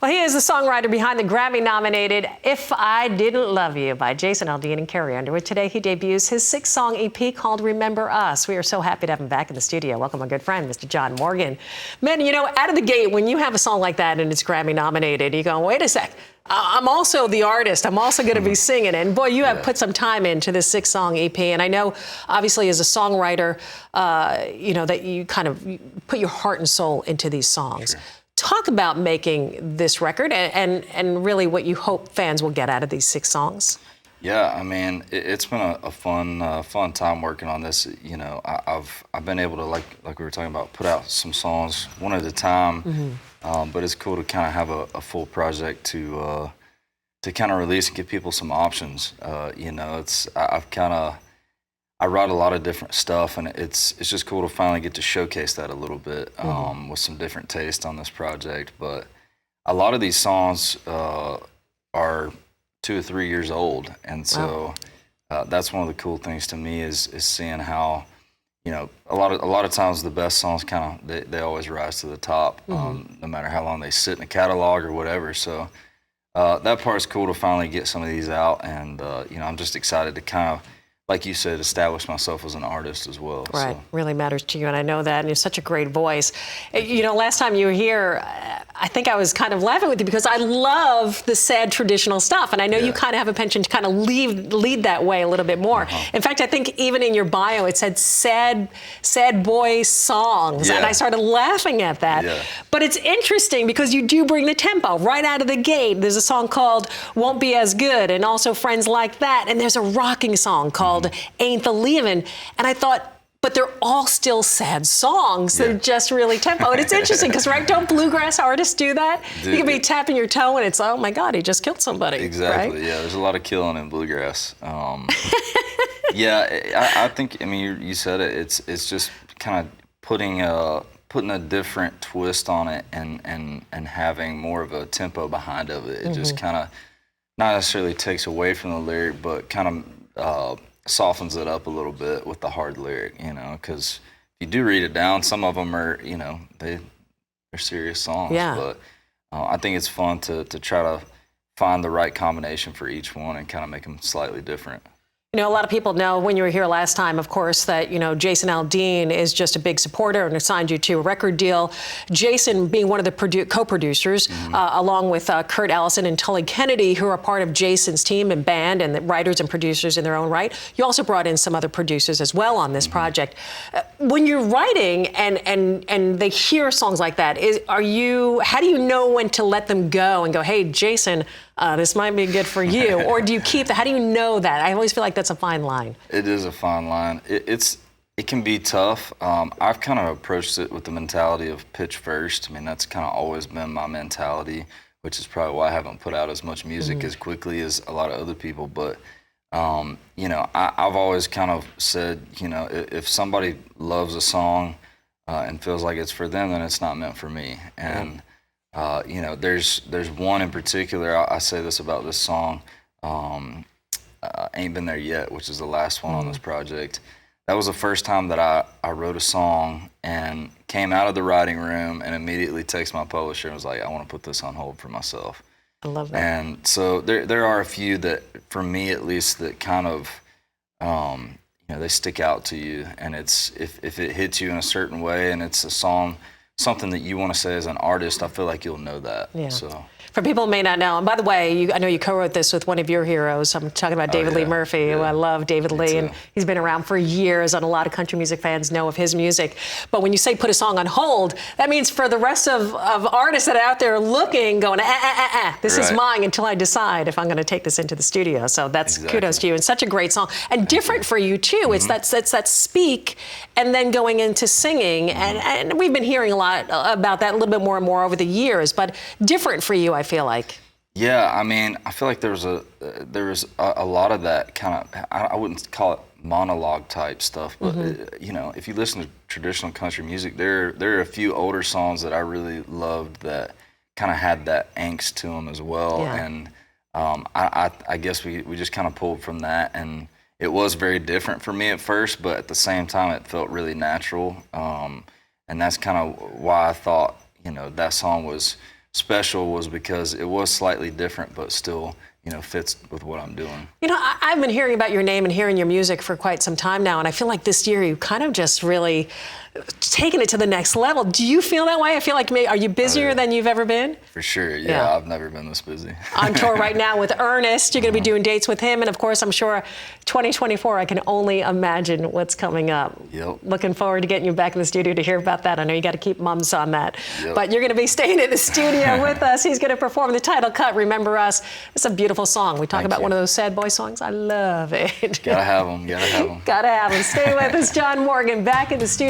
Well, he is the songwriter behind the Grammy-nominated If I Didn't Love You by Jason Aldean and Carrie Underwood. Today, he debuts his 6-song EP called Remember Us. We are so happy to have him back in the studio. Welcome, my good friend, Mr. John Morgan. Man, you know, out of the gate, when you have a song like that and it's Grammy-nominated, you go, wait a sec. I'm also the artist. I'm also going to be singing. And boy, you have put some time into this 6-song EP. And I know, obviously, as a songwriter, you know, that you kind of put your heart and soul into these songs. Sure. Talk about making this record and really what you hope fans will get out of these 6 songs. Yeah, I mean, it's been a fun time working on this. You know, I've been able to, like we were talking about, put out some songs one at a time. But it's cool to kind of have a full project to kind of release and give people some options. You know, I write a lot of different stuff, and it's just cool to finally get to showcase that a little bit with some different taste on this project. But a lot of these songs are 2 or 3 years old, and so that's one of the cool things to me is seeing how, you know, a lot of times the best songs kind of they always rise to the top, no matter how long they sit in the catalog or whatever. So that part's cool to finally get some of these out, and you know, I'm just excited to kind of, like you said, establish myself as an artist as well. Right, so. Really matters to you, and I know that, and you have such a great voice. You know, last time you were here, I think I was kind of laughing with you because I love the sad traditional stuff, and I know you kind of have a penchant to kind of lead that way a little bit more. In fact, I think even in your bio it said sad boy songs, and I started laughing at that. But it's interesting because you do bring the tempo right out of the gate. There's a song called Won't Be As Good, and also Friends Like That, and there's a rocking song called Ain't the Leavin', and I thought, but they're all still sad songs. They're just really tempo. And it's interesting because, right, don't bluegrass artists do that? Dude, you can be tapping your toe and it's, oh my God, he just killed somebody. Exactly, right? Yeah, there's a lot of killing in bluegrass. Yeah, I think, I mean, you said it, it's just kind of putting a different twist on it and having more of a tempo behind of it. It just kind of not necessarily takes away from the lyric, but kind of softens it up a little bit with the hard lyric, you know, because if you do read it down, some of them are, you know, they're serious songs. But I think it's fun to try to find the right combination for each one and kind of make them slightly different. You know, a lot of people know when you were here last time, of course, that, you know, Jason Aldean is just a big supporter and assigned you to a record deal. Jason being one of the co-producers, along with Kurt Allison and Tully Kennedy, who are part of Jason's team and band and the writers and producers in their own right. You also brought in some other producers as well on this project. When you're writing and they hear songs like that, how do you know when to let them go and go, hey, Jason, this might be good for you, or do you keep how do you know that? I always feel like that's a fine line. It is a fine line. It can be tough. I've kind of approached it with the mentality of pitch first. I mean, that's kind of always been my mentality, which is probably why I haven't put out as much music as quickly as a lot of other people. But, you know, I've always kind of said, you know, if somebody loves a song and feels like it's for them, then it's not meant for me. And you know, there's one in particular, I say this about this song, Ain't Been There Yet, which is the last one on this project. That was the first time that I wrote a song and came out of the writing room and immediately texted my publisher and was like, I want to put this on hold for myself. I love that. And so there are a few that, for me at least, that kind of, you know, they stick out to you. And it's if it hits you in a certain way and it's a song, something that you want to say as an artist, I feel like you'll know that. So. For people who may not know, and by the way, I know you co-wrote this with one of your heroes. I'm talking about David Lee Murphy, who I love David Lee, and he's been around for years, and a lot of country music fans know of his music. But when you say put a song on hold, that means for the rest of artists that are out there looking, going, this is mine until I decide if I'm going to take this into the studio. So that's kudos to you, and such a great song, and different for you too. It's that speak, and then going into singing, and we've been hearing a lot about that a little bit more and more over the years, but different for you, I feel like. Yeah, I mean, I feel like there was a lot of that kind of, I wouldn't call it monologue type stuff, but you know, if you listen to traditional country music, there are a few older songs that I really loved that kind of had that angst to them as well. And I guess we just kind of pulled from that, and it was very different for me at first, but at the same time it felt really natural. And that's kind of why I thought, you know, that song was special was because it was slightly different, but still, you know, fits with what I'm doing. You know, I've been hearing about your name and hearing your music for quite some time now, and I feel like this year you kind of just really taken it to the next level. Do you feel that way? I feel like are you busier than you've ever been? For sure, yeah. I've never been this busy. On tour right now with Ernest. You're going to be doing dates with him, and of course, I'm sure 2024, I can only imagine what's coming up. Yep. Looking forward to getting you back in the studio to hear about that. I know you got to keep mums on that. Yep. But you're going to be staying in the studio with us. He's going to perform the title cut, Remember Us. It's a beautiful song. We talk about one of those sad boy songs. I love it. Gotta have them, gotta have them. Gotta have them. Stay with us. John Morgan back in the studio.